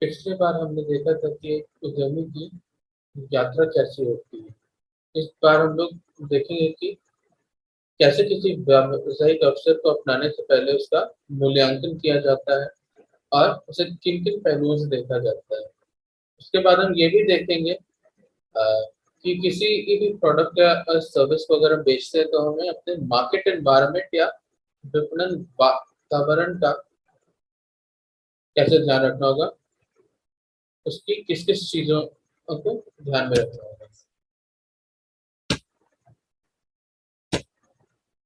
पिछली बार हमने देखा था कि एक उद्यमी की यात्रा कैसी होती है। इस बार हम लोग देखेंगे कि कैसे किसी व्यावसायिक अवसर को अपनाने से पहले उसका मूल्यांकन किया जाता है और उसे किन किन पहलुओं से देखा जाता है। उसके बाद हम ये भी देखेंगे कि किसी भी प्रोडक्ट या सर्विस को अगर हम बेचते हैं तो हमें अपने मार्केट एनवायरनमेंट या विपणन वातावरण का कैसे ध्यान रखना होगा, उसकी किस किस चीजों को ध्यान में रखना होगा।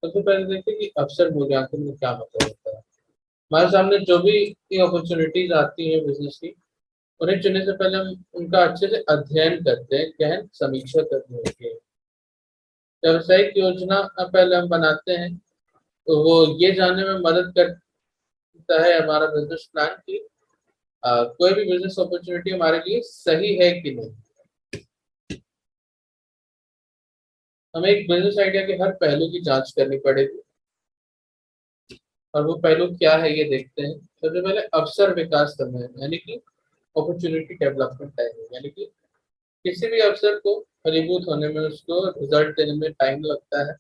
सबसे पहले देखिए कि अवसर मूल्यांकन का क्या मतलब होता है। हमारे सामने जो भी अपॉर्चुनिटीज आती है बिजनेस की, उन्हें चुनने से पहले हम उनका अच्छे से अध्ययन करते हैं, गहन समीक्षा करनी होती है। व्यावसायिक योजना पहले हम बनाते हैं तो वो ये जानने में मदद करता है हमारा बिजनेस प्लान की कोई भी बिजनेस अपॉर्चुनिटी हमारे लिए सही है कि नहीं। हमें एक बिजनेस आइडिया के हर पहलू की जांच करनी पड़ेगी और वो पहलू क्या है ये देखते हैं। सबसे पहले अवसर विकास समय यानी कि अपॉर्चुनिटी डेवलपमेंट टाइम, यानी कि किसी भी अवसर को फलीभूत होने में, उसको रिजल्ट देने में टाइम लगता है,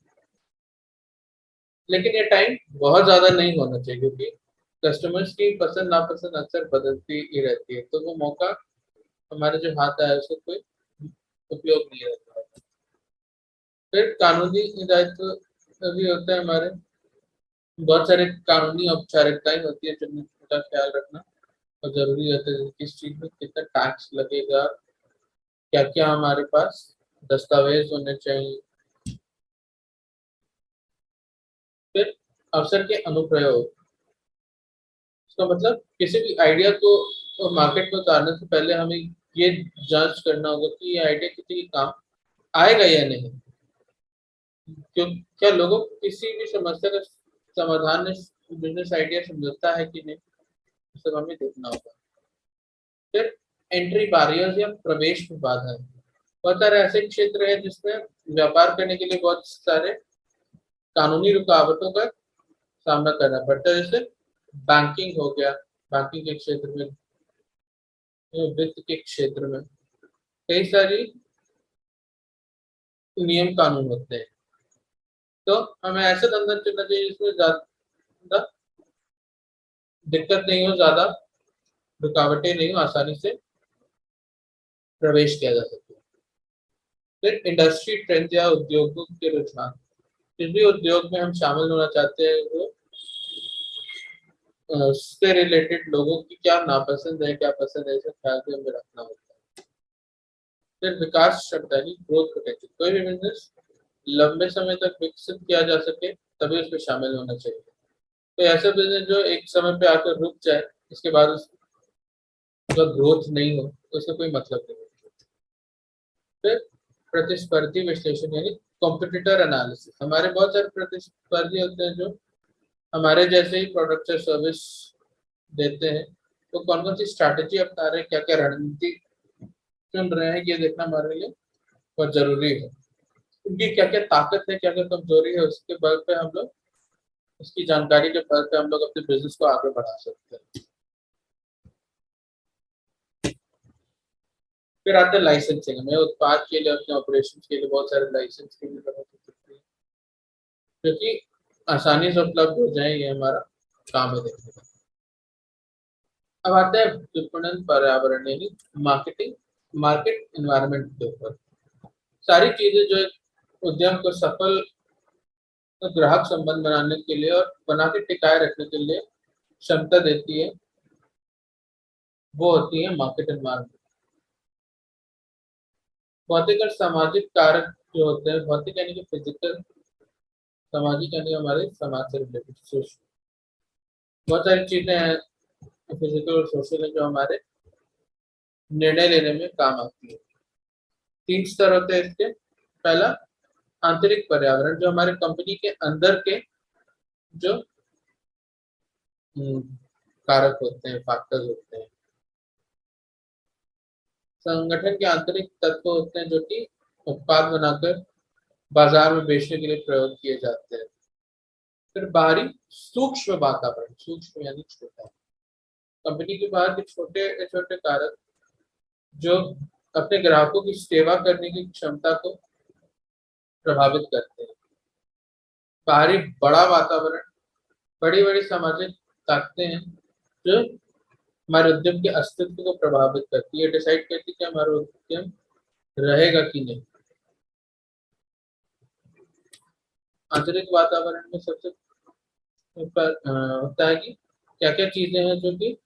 लेकिन ये टाइम बहुत ज्यादा नहीं होना चाहिए क्योंकि कस्टमर्स की पसंद नापसंद अक्सर बदलती ही रहती है, तो वो मौका हमारे जो हाथ आया उसका कोई उपयोग नहीं रहता है। फिर कानूनी दायित्व भी होता है हमारे, बहुत सारे कानूनी औपचारिकताएं होती है जिनका ख्याल रखना और जरूरी होता है, जैसे किस चीज में कितना टैक्स लगेगा, क्या क्या हमारे पास दस्तावेज होने चाहिए। फिर अवसर के अनुप्रयोग, इसका मतलब किसी भी आइडिया को मार्केट में उतारने से पहले हमें ये जांच करना होगा कि ये आइडिया किसी के काम आएगा या नहीं, क्यों, क्या लोगों को किसी भी समस्या का समाधान बिजनेस आइडिया से मिलता है कि नहीं, सब हमें देखना होगा। फिर एंट्री बैरियर्स या प्रवेश बाधाएं, बहुत सारे ऐसे क्षेत्र है जिसमें व्यापार करने के लिए बहुत सारे कानूनी रुकावटों का सामना करना पड़ता है, जैसे बैंकिंग हो गया। बैंकिंग के क्षेत्र में, वित्त के क्षेत्र में कई सारी नियम कानून होते हैं, तो हमें ऐसा धंधा चुनना चाहिए जिसमें ज्यादा दिक्कत नहीं हो, ज्यादा रुकावटें नहीं हो, आसानी से प्रवेश किया जा सके। फिर इंडस्ट्री ट्रेंड या उद्योगों के रुझान, जिस भी उद्योग में हम शामिल होना चाहते हैं वो उससे रिलेटेड लोगों की क्या नापसंद है क्या पसंद है, इसका ख्याल भी हमें रखना होता है। फिर विकास क्षमता की ग्रोथ पोटेंशियल, कोई भी बिजनेस लंबे समय तक विकसित किया जा सके तभी उसमें शामिल होना चाहिए। तो ऐसा बिजनेस जो एक समय पे आकर रुक जाए, इसके बाद उसका ग्रोथ नहीं हो तो उसका कोई मतलब नहीं है। फिर प्रतिस्पर्धी विश्लेषण यानी कॉम्पिटिटर एनालिसिस, हमारे बहुत सारे प्रतिस्पर्धी होते हैं जो हमारे जैसे ही प्रोडक्ट या सर्विस देते हैं, तो कौन कौन सी स्ट्रैटेजी अपना रहे हैं, क्या क्या रणनीति चुन रहे हैं, ये देखना हमारे लिए बहुत जरूरी है। उनकी क्या क्या ताकत है, क्या क्या कमजोरी है, उसके बल पे हम लोग, उसकी जानकारी के बल पे हम लोग अपने बिजनेस को आगे बढ़ा सकते हैं। फिर आता है लाइसेंसिंग, हमें उत्पाद के लिए, अपने ऑपरेशन के लिए बहुत सारे लाइसेंस की भी जरूरत होती है, क्योंकि आसानी से उपलब्ध हो जाए, ये हमारा काम है देखने का। अब आता है विपणन पर्यावरण यानी मार्केटिंग, मार्केट एनवायरनमेंट के ऊपर सारी चीजें जो एक उद्यम को सफल ग्राहक संबंध बनाने के लिए और बना के टिकाए रखने के लिए क्षमता देती है, वो होती है मार्केट एनवायरनमेंट। भौतिक और सामाजिक कारक जो होते हैं, भौतिक यानी कि फिजिकल, सामाजिक यानी हमारे समाज से रिलेटेड सोशल, बहुत सारी चीजें हैं फिजिकल और सोशल है जो हमारे निर्णय लेने में काम आती है। तीन स्तर होते हैं इसके। पहला आंतरिक पर्यावरण, जो हमारे कंपनी के अंदर के जो हम्म, कारक होते हैं, फैक्टर्स होते हैं। संगठन के आंतरिक तत्व होते हैं जो कि उत्पाद बनाकर बाजार में बेचने के लिए प्रयोग किए जाते हैं। फिर बाहरी सूक्ष्म वातावरण, सूक्ष्म यानी छोटा, कंपनी के बाहर के छोटे छोटे कारक जो अपने ग्राहकों की सेवा करने की क्षमता को प्रभावित करते हैं। बाहरी बड़ा वातावरण, बड़ी बड़ी सामाजिक ताकतें हैं जो हमारे उद्यम के अस्तित्व को प्रभावित करती है, डिसाइड करती है कि हमारा उद्यम रहेगा कि नहीं। आंतरिक वातावरण में सबसे ऊपर होता है कि क्या क्या चीजें हैं जो कि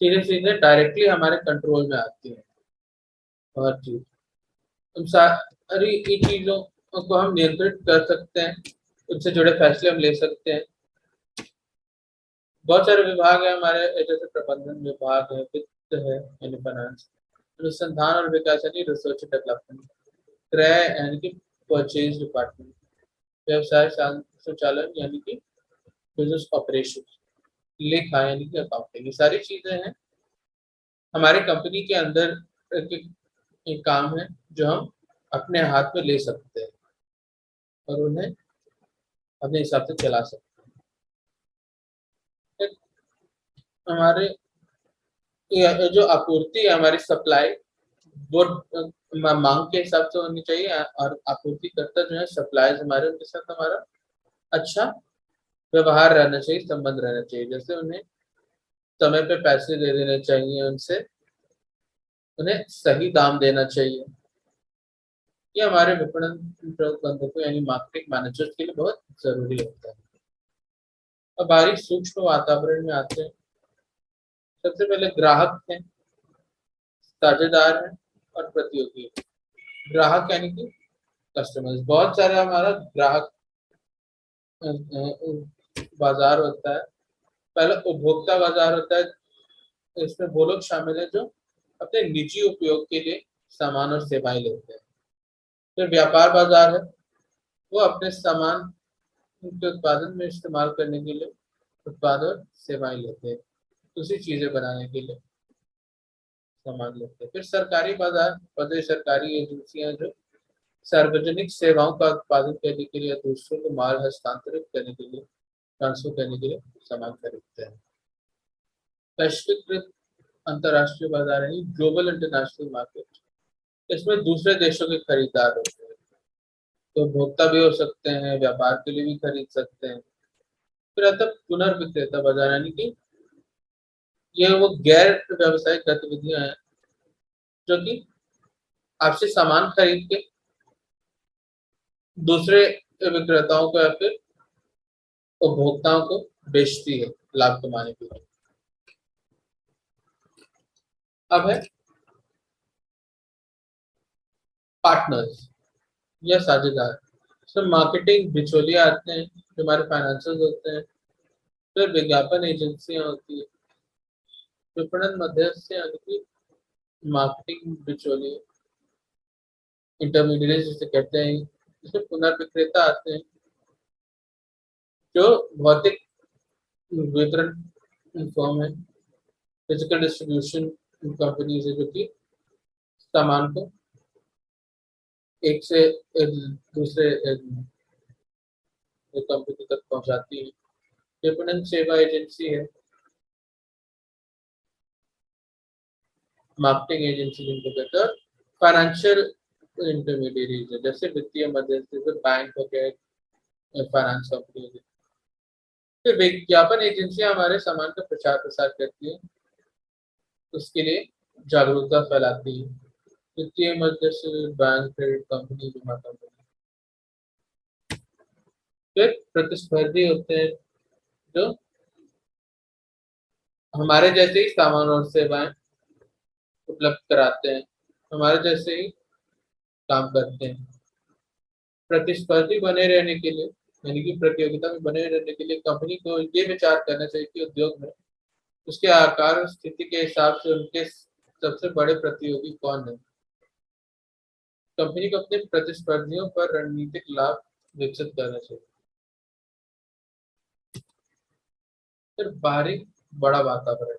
सीधे सीधे डायरेक्टली हमारे कंट्रोल में आती है। और चीज उन सारी ये चीजों को हम नियंत्रित कर सकते हैं, उनसे जुड़े फैसले हम ले सकते हैं। बहुत सारे विभाग है हमारे, जैसे प्रबंधन विभाग है, वित्त है यानी फाइनेंस, अनुसंधान और विकास यानी रिसर्च डेवलपमेंट, क्रय यानी कि परचेज डिपार्टमेंट, व्यवसाय संचालन यानी कि बिजनेस ऑपरेशन, लेखा यानी कि अकाउंटिंग। ये सारी चीजें हैं हमारे कंपनी के अंदर के एक काम है जो हम अपने हाथ में ले सकते हैं और उन्हें अपने हिसाब से चला सकते हैं। हमारे ये जो आपूर्ति है, हमारी सप्लाई, वो मांग के हिसाब से होनी चाहिए, और आपूर्तिकर्ता जो है सप्लायर्स हमारे, उनके साथ हमारा अच्छा व्यवहार रहना चाहिए, संबंध रहना चाहिए। जैसे उन्हें समय पे पैसे दे देने चाहिए, उनसे उन्हें सही दाम देना चाहिए। ये हमारे विपणन प्रबंधकों यानी मार्केटिंग मैनेजर्स के लिए बहुत जरूरी होता है। अब बारीक सूक्ष्म वातावरण में आते हैं। सबसे पहले ग्राहक हैं, साझेदार हैं और प्रतियोगी हैं। ग्राहक यानी कि कस्टमर्स, बहुत सारा हमारा ग्राहक बाजार होता है। पहले उपभोक्ता बाजार होता है, इसमें वो लोग शामिल है जो अपने निजी उपयोग के लिए सामान और सेवाएं लेते हैं। फिर व्यापार बाजार है, वो अपने सामान के उत्पादन में इस्तेमाल करने के लिए उत्पाद और सेवाएं लेते हैं, दूसरी चीजें बनाने के लिए सामान लेते हैं। फिर सरकारी बाजार, पद सरकारी एजेंसियां जो सार्वजनिक सेवाओं का उत्पादन करने के लिए, दूसरों को माल हस्तांतरित करने के लिए, ट्रांसफर करने के लिए सामान खरीदते हैं। वैश्वीकृत अंतर्राष्ट्रीय बाजार है, ग्लोबल इंटरनेशनल मार्केट, इसमें दूसरे देशों के खरीदार होते हैं, तो उपभोक्ता भी हो सकते हैं, व्यापार के लिए भी खरीद सकते हैं। फिर आता है पुनर्विक्रेता बाजार, यानी कि ये वो गैर व्यवसायिक गतिविधियां हैं जो कि आपसे सामान खरीद के दूसरे विक्रेताओं को या फिर उपभोक्ताओं को बेचती है लाभ कमाने के लिए। अब है पार्टनर्स या साझेदार। इसमें मार्केटिंग बिचौलिया आते हैं जो हमारे फाइनेंशियल होते हैं। फिर विज्ञापन एजेंसियां होती है, विपणन मध्यस्थ यानी कि मार्केटिंग बिचौलिए, इंटरमीडिएट जिसे कहते हैं। इसमें पुनर्विक्रेता आते हैं जो भौतिक वितरण फर्म है, फिजिकल डिस्ट्रीब्यूशन कंपनी है जो कि सामान को एक से एक दूसरे कंपनी तक पहुंचाती है। विपणन सेवा एजेंसी है, मार्केटिंग एजेंसी जिनको कहते हैं। फाइनेंशियल इंटरमीडिएट है, जैसे वित्तीय मध्यस्थ, जैसे बैंक हो गए, फाइनेंस कंपनी हो गई। फिर विज्ञापन एजेंसियां हमारे सामान का प्रचार प्रसार करती है, उसके लिए जागरूकता फैलाती है। वित्तीय मध्यस्थ, बैंक, क्रेडिट कंपनी, बीमा कंपनी। फिर प्रतिस्पर्धी होते हैं जो हमारे जैसे ही सामान और सेवाएं उपलब्ध कराते हैं, हमारे जैसे ही काम करते हैं। प्रतिस्पर्धी बने रहने के लिए यानी कि प्रतियोगिता में बने रहने के लिए कंपनी को ये विचार करना चाहिए कि उद्योग में उसके आकार और स्थिति के हिसाब से उनके सबसे बड़े प्रतियोगी कौन है। कंपनी को अपने प्रतिस्पर्धियों पर रणनीतिक लाभ विकसित करना चाहिए। फिर बाहरी बड़ा वातावरण,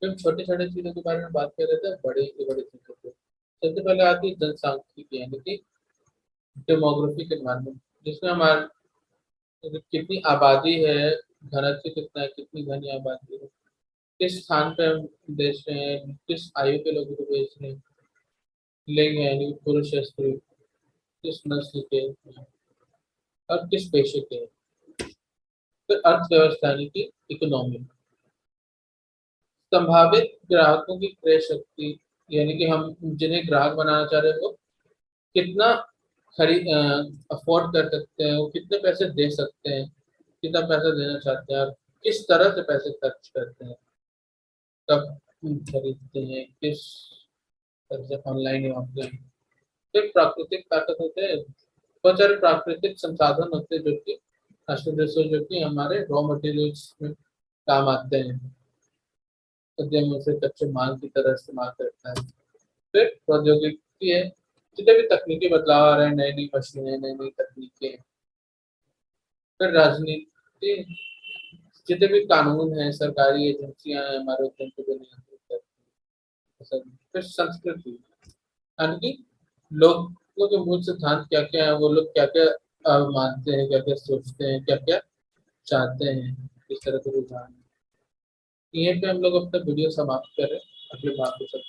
जब छोटे छोटे चीजों के बारे में बात कर रहे थे, बड़े बड़े चीजों को सबसे पहले आती है जनसांख्यिकी यानी कि डेमोग्राफिक एनवायरनमेंट, जिसमें हमारे कितनी आबादी है, घनत्व कितना है, कितनी घनी आबादी है, किस स्थान पे हम भेज रहे हैं, किस आयु के लोगों को भेज रहे हैं, लिंग यानी पुरुष या स्त्री, किस नस्ल के हैं, और किस पेशे के हैं। फिर अर्थव्यवस्था यानी कि इकोनॉमी, संभावित ग्राहकों की क्रय शक्ति यानी कि हम जिन्हें ग्राहक बनाना चाह रहे हैं वो कितना खरीद अफोर्ड कर सकते हैं, वो कितने पैसे दे सकते हैं, कितना पैसा देना चाहते हैं, और किस तरह से पैसे खर्च करते हैं, कब खरीदते हैं, किस तरह से, ऑनलाइन या ऑफलाइन। फिर प्राकृतिक ताकत होते हैं, बहुत सारे प्राकृतिक संसाधन होते हैं जो कि नेचुरल रिसोर्स, जो कि हमारे रॉ मटेरियल्स में काम आते हैं, उद्यम उसे कच्चे माल की तरह इस्तेमाल करता है। फिर प्रौद्योगिकी है, जितने भी तकनीकी बदलाव आ रहे हैं, नई नई मशीनें, नई नई तकनीकें। फिर राजनीति, जितने भी कानून हैं, सरकारी एजेंसियां हैं, हमारे उद्यम को जो नियंत्रित करती हैं। फिर संस्कृति यानी कि लोगों के मूल सिद्धांत क्या क्या है, वो लोग क्या क्या मानते हैं, क्या क्या सोचते हैं, क्या क्या चाहते हैं, इस तरह के रुझान। यहीं पे हम लोग अपना वीडियो समाप्त करें, अगले भाग को सब